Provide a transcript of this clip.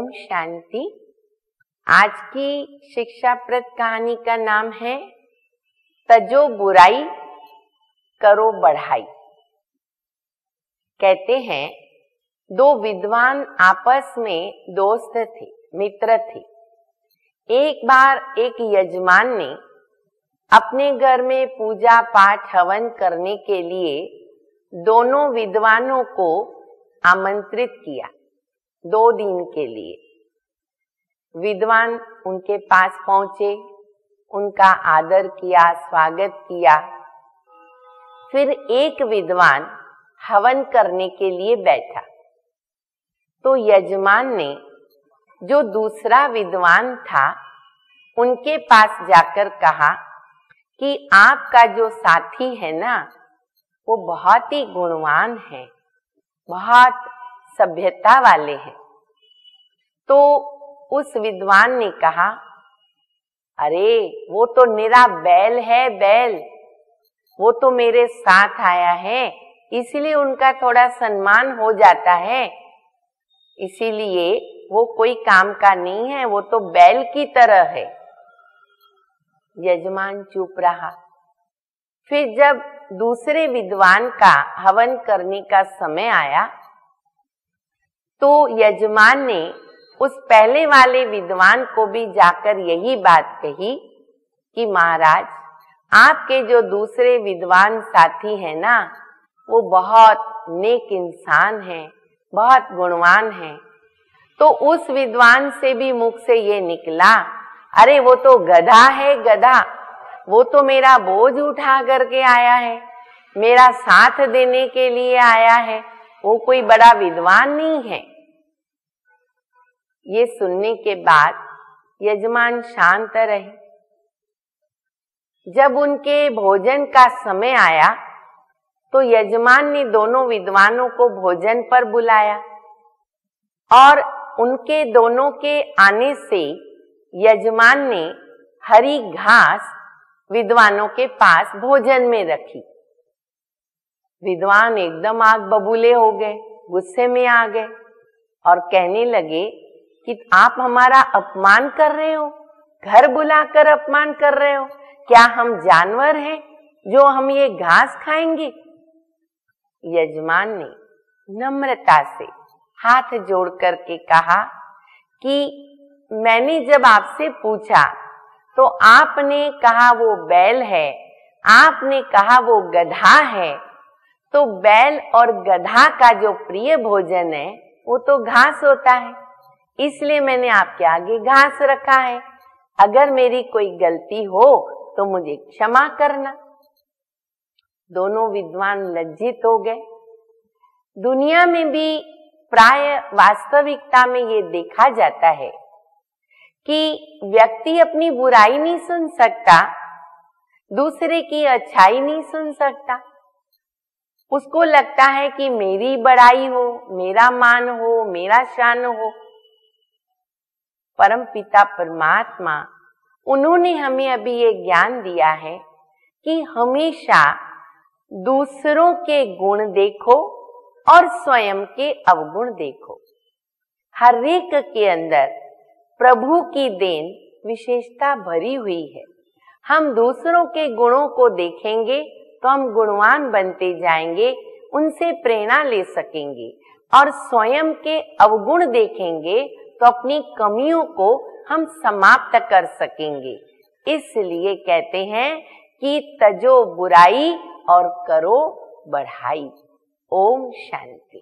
ओम शांति। आज की शिक्षाप्रद कहानी का नाम है तजो बुराई करो बढ़ाई। कहते हैं दो विद्वान आपस में दोस्त थे, मित्र थे। एक बार एक यजमान ने अपने घर में पूजा पाठ हवन करने के लिए दोनों विद्वानों को आमंत्रित किया 2 दिन के लिए। विद्वान उनके पास पहुंचे, उनका आदर किया, स्वागत किया। फिर एक विद्वान हवन करने के लिए बैठा तो यजमान ने जो दूसरा विद्वान था उनके पास जाकर कहा कि आपका जो साथी है ना वो बहुत ही गुणवान है, बहुत सभ्यता वाले हैं। तो उस विद्वान ने कहा, अरे वो तो निरा बैल है, बैल। वो तो मेरे साथ आया है, इसीलिए उनका थोड़ा सम्मान हो जाता है। इसीलिए वो कोई काम का नहीं है, वो तो बैल की तरह है। यजमान चुप रहा। फिर जब दूसरे विद्वान का हवन करने का समय आया तो यजमान ने उस पहले वाले विद्वान को भी जाकर यही बात कही कि महाराज, आपके जो दूसरे विद्वान साथी हैं ना वो बहुत नेक इंसान हैं, बहुत गुणवान हैं। तो उस विद्वान से भी मुख से ये निकला, अरे वो तो गधा है, गधा। वो तो मेरा बोझ उठा करके आया है, मेरा साथ देने के लिए आया है, वो कोई बड़ा विद्वान नहीं है। ये सुनने के बाद यजमान शांत रहे। जब उनके भोजन का समय आया तो यजमान ने दोनों विद्वानों को भोजन पर बुलाया और उनके दोनों के आने से यजमान ने हरी घास विद्वानों के पास भोजन में रखी। विद्वान एकदम आग बबूले हो गए, गुस्से में आ गए और कहने लगे कि आप हमारा अपमान कर रहे हो, घर बुलाकर अपमान कर रहे हो। क्या हम जानवर हैं जो हम ये घास खाएंगे? यजमान ने नम्रता से हाथ जोड़ करके कहा कि मैंने जब आपसे पूछा तो आपने कहा वो बैल है, आपने कहा वो गधा है। तो बैल और गधा का जो प्रिय भोजन है वो तो घास होता है, इसलिए मैंने आपके आगे घास रखा है। अगर मेरी कोई गलती हो तो मुझे क्षमा करना। दोनों विद्वान लज्जित हो गए। दुनिया में भी प्राय वास्तविकता में ये देखा जाता है कि व्यक्ति अपनी बुराई नहीं सुन सकता, दूसरे की अच्छाई नहीं सुन सकता। उसको लगता है कि मेरी बड़ाई हो, मेरा मान हो, मेरा शान हो। परम पिता परमात्मा उन्होंने हमें अभी ये ज्ञान दिया है कि हमेशा दूसरों के गुण देखो और स्वयं के अवगुण देखो। हर एक के अंदर प्रभु की देन विशेषता भरी हुई है। हम दूसरों के गुणों को देखेंगे तो हम गुणवान बनते जाएंगे, उनसे प्रेरणा ले सकेंगे, और स्वयं के अवगुण देखेंगे तो अपनी कमियों को हम समाप्त कर सकेंगे। इसलिए कहते हैं कि तजो बुराई और करो बढ़ाई। ओम शांति।